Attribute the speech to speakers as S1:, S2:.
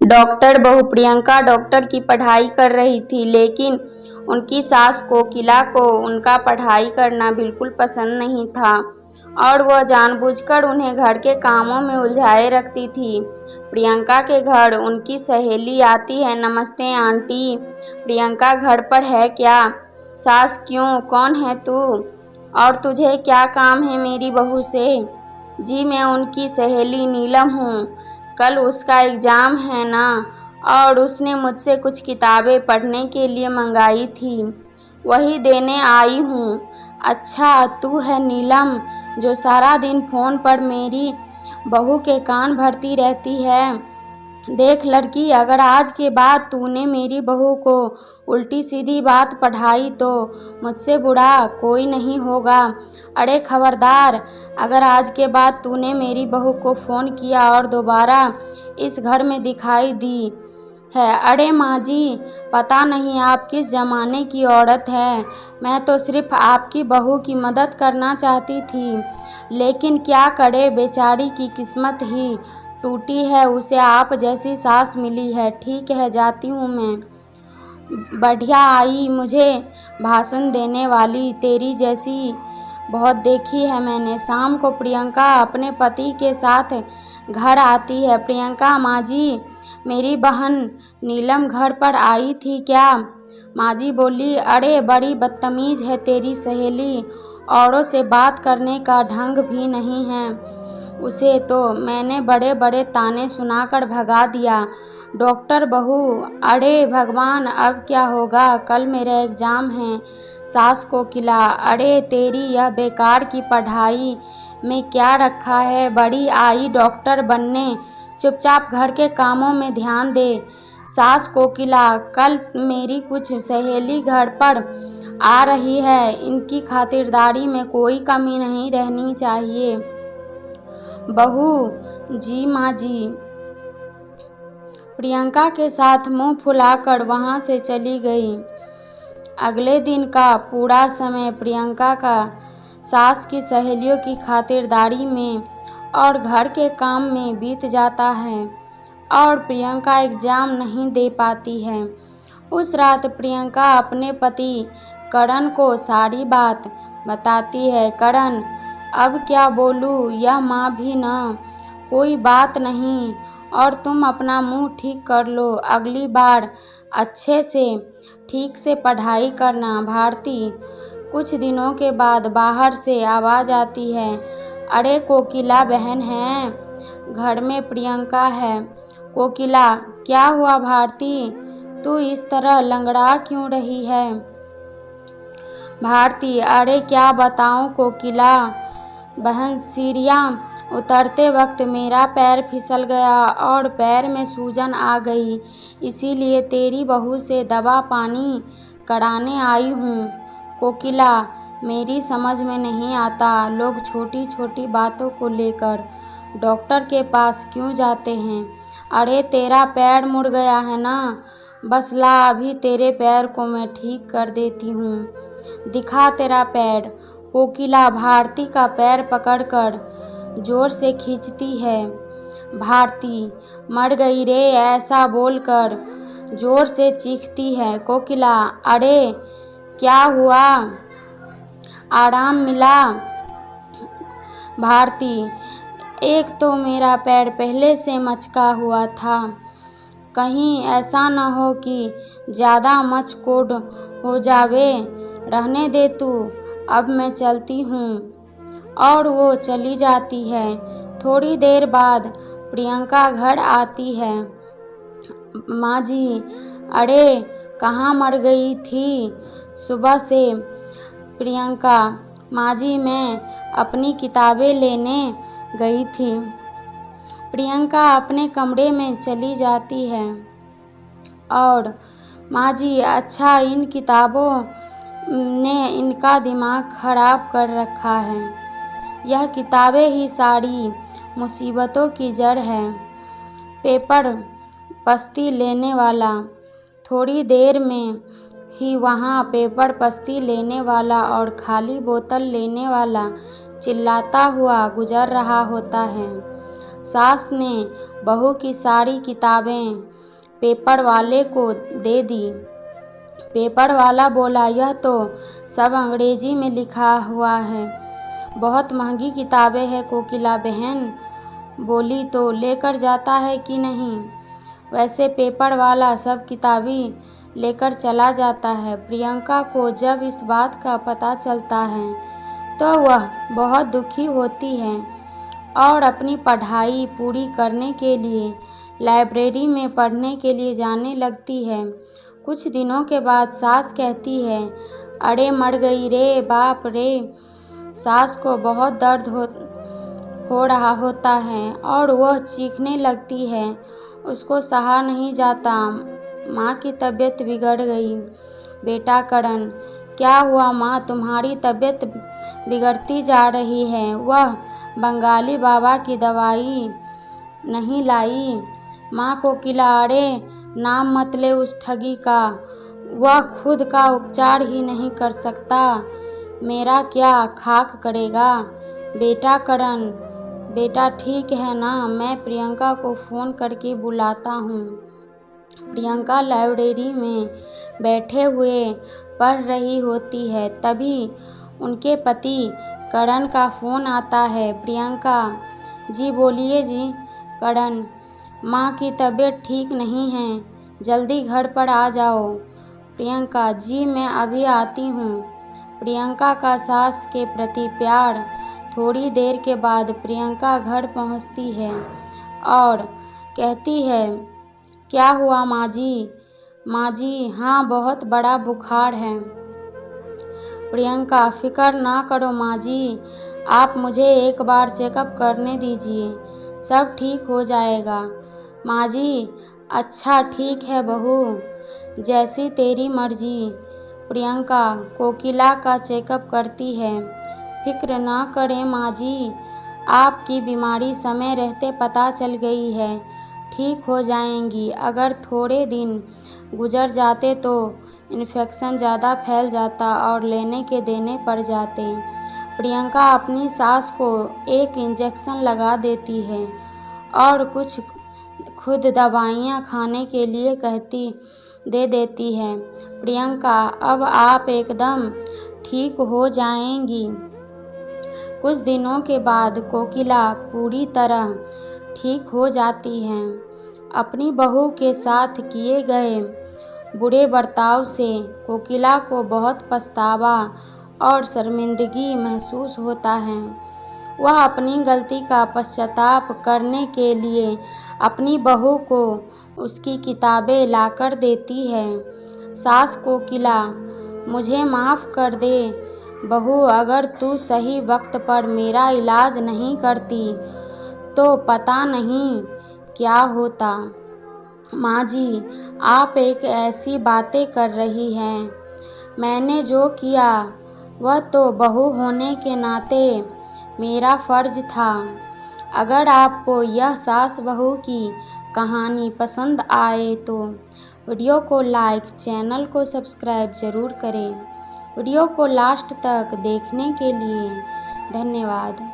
S1: Doctor बहू Priyanka doctor की पढ़ाई कर रही थी, लेकिन उनकी सास कोकिला को उनका पढ़ाई करना बिल्कुल पसंद नहीं था और वह जानबूझकर उन्हें घर के कामों में उलझाए रखती थी। प्रियंका के घर उनकी सहेली आती है। नमस्ते आंटी, प्रियंका घर पर है क्या? सास क्यों, कौन है तू और तुझे क्या काम है मेरी बहू से? जी मैं उनकी सहेली नीलम हूँ। कल उसका एग्ज़ाम है ना, और उसने मुझसे कुछ किताबें पढ़ने के लिए मंगाई थी, वही देने आई हूँ। अच्छा तू है नीलम जो सारा दिन फ़ोन पर मेरी बहू के कान भरती रहती है। देख लड़की, अगर आज के बाद तूने मेरी बहू को उल्टी सीधी बात पढ़ाई तो मुझसे बुरा कोई नहीं होगा। अरे खबरदार, अगर आज के बाद तूने मेरी बहू को फ़ोन किया और दोबारा इस घर में दिखाई दी है। अरे माँ जी, पता नहीं आप किस ज़माने की औरत है। मैं तो सिर्फ आपकी बहू की मदद करना चाहती थी, लेकिन क्या करे, बेचारी की किस्मत ही टूटी है, उसे आप जैसी सास मिली है। ठीक है, जाती हूँ मैं। बढ़िया आई मुझे भाषण देने वाली, तेरी जैसी बहुत देखी है मैंने। शाम को प्रियंका अपने पति के साथ घर आती है। प्रियंका, माँ जी, मेरी बहन नीलम घर पर आई थी क्या? माँ जी बोली, अरे बड़ी बदतमीज़ है तेरी सहेली, औरों से बात करने का ढंग भी नहीं है। उसे तो मैंने बड़े बड़े ताने सुनाकर भगा दिया। डॉक्टर बहू, अरे भगवान, अब क्या होगा? कल मेरा एग्ज़ाम है। सास कोकिला, अरे तेरी यह बेकार की पढ़ाई में क्या रखा है? बड़ी आई डॉक्टर बनने, चुपचाप घर के कामों में ध्यान दे। सास कोकिला, कल मेरी कुछ सहेली घर पर आ रही है, इनकी खातिरदारी में कोई कमी नहीं रहनी चाहिए। बहू, जी माँ जी। प्रियंका के साथ मुंह फुलाकर वहां से चली गई। अगले दिन का पूरा समय प्रियंका का सास की सहेलियों की खातिरदारी में और घर के काम में बीत जाता है और प्रियंका एग्ज़ाम नहीं दे पाती है। उस रात प्रियंका अपने पति करण को सारी बात बताती है। करण, अब क्या बोलूँ, यह माँ भी न, कोई बात नहीं, और तुम अपना मुंह ठीक कर लो। अगली बार अच्छे से ठीक से पढ़ाई करना। भारती। कुछ दिनों के बाद बाहर से आवाज़ आती है, अरे कोकिला बहन है, घर में प्रियंका है। कोकिला, क्या हुआ भारती, तू इस तरह लंगड़ा क्यों रही है? भारती, अरे क्या बताऊं कोकिला बहन, सीढ़ियाँ उतरते वक्त मेरा पैर फिसल गया और पैर में सूजन आ गई, इसीलिए तेरी बहू से दवा पानी कराने आई हूँ। कोकिला, मेरी समझ में नहीं आता, लोग छोटी छोटी बातों को लेकर डॉक्टर के पास क्यों जाते हैं? अरे तेरा पैर मुड़ गया है ना, बस ला, अभी तेरे पैर को मैं ठीक कर देती हूँ। दिखा तेरा पैर। कोकिला भारती का पैर पकड़कर जोर से खींचती है। भारती मर गई रे, ऐसा बोलकर जोर से चीखती है। कोकिला, अरे क्या हुआ, आराम मिला? भारती, एक तो मेरा पैर पहले से मचका हुआ था, कहीं ऐसा न हो कि ज़्यादा मचकोड़ हो जावे। रहने दे तू, अब मैं चलती हूँ। और वो चली जाती है। थोड़ी देर बाद प्रियंका घर आती है। माँ जी, अरे कहाँ मर गई थी सुबह से? प्रियंका, माँ जी मैं अपनी किताबें लेने गई थी। प्रियंका अपने कमरे में चली जाती है और माँ जी, अच्छा, इन किताबों ने इनका दिमाग खराब कर रखा है। यह किताबें ही सारी मुसीबतों की जड़ है। पेपर पस्ती लेने वाला, थोड़ी देर में ही वहाँ पेपर पस्ती लेने वाला और खाली बोतल लेने वाला चिल्लाता हुआ गुजर रहा होता है। सास ने बहू की सारी किताबें पेपर वाले को दे दी। पेपर वाला बोला, यह तो सब अंग्रेजी में लिखा हुआ है, बहुत महंगी किताबें हैं। कोकिला बहन बोली, तो लेकर जाता है कि नहीं? वैसे पेपर वाला सब किताबें लेकर चला जाता है। प्रियंका को जब इस बात का पता चलता है तो वह बहुत दुखी होती है और अपनी पढ़ाई पूरी करने के लिए लाइब्रेरी में पढ़ने के लिए जाने लगती है। कुछ दिनों के बाद सास कहती है, अरे मर गई रे बाप रे। सास को बहुत दर्द हो रहा होता है और वह चीखने लगती है। उसको सहा नहीं जाता। माँ की तबीयत बिगड़ गई। बेटा करण, क्या हुआ माँ? तुम्हारी तबीयत बिगड़ती जा रही है। वह बंगाली बाबा की दवाई नहीं लाई? माँ कोकिला, अरे नाम मत ले उस ठगी का, वह खुद का उपचार ही नहीं कर सकता, मेरा क्या खाक करेगा। बेटा करण, बेटा ठीक है ना? मैं प्रियंका को फ़ोन करके बुलाता हूँ। प्रियंका लाइब्रेरी में बैठे हुए पढ़ रही होती है। तभी उनके पति करण का फ़ोन आता है। प्रियंका, जी बोलिए जी। करण, माँ की तबीयत ठीक नहीं है, जल्दी घर पर आ जाओ। प्रियंका, जी मैं अभी आती हूँ। प्रियंका का सास के प्रति प्यार। थोड़ी देर के बाद प्रियंका घर पहुँचती है और कहती है, क्या हुआ माँ जी? माँ जी, हाँ बहुत बड़ा बुखार है। प्रियंका, फिक्र ना करो माँ जी, आप मुझे एक बार चेकअप करने दीजिए, सब ठीक हो जाएगा। माँ जी, अच्छा ठीक है बहू, जैसी तेरी मर्जी। प्रियंका कोकिला का चेकअप करती है। फिक्र ना करें माँ जी, आपकी बीमारी समय रहते पता चल गई है, ठीक हो जाएंगी। अगर थोड़े दिन गुजर जाते तो इन्फेक्शन ज़्यादा फैल जाता और लेने के देने पड़ जाते। प्रियंका अपनी सास को एक इंजेक्शन लगा देती है और कुछ खुद दवाइयाँ खाने के लिए दे देती है। प्रियंका, अब आप एकदम ठीक हो जाएंगी। कुछ दिनों के बाद कोकिला पूरी तरह ठीक हो जाती है। अपनी बहू के साथ किए गए बुरे बर्ताव से कोकिला को बहुत पछतावा और शर्मिंदगी महसूस होता है। वह अपनी गलती का पश्चाताप करने के लिए अपनी बहू को उसकी किताबें लाकर देती है। सास कोकिला, मुझे माफ़ कर दे बहू, अगर तू सही वक्त पर मेरा इलाज नहीं करती तो पता नहीं क्या होता। माँ जी, आप एक ऐसी बातें कर रही हैं। मैंने जो किया वह तो बहू होने के नाते मेरा फ़र्ज था। अगर आपको यह सास बहू की कहानी पसंद आए तो वीडियो को लाइक, चैनल को सब्सक्राइब ज़रूर करें। वीडियो को लास्ट तक देखने के लिए धन्यवाद।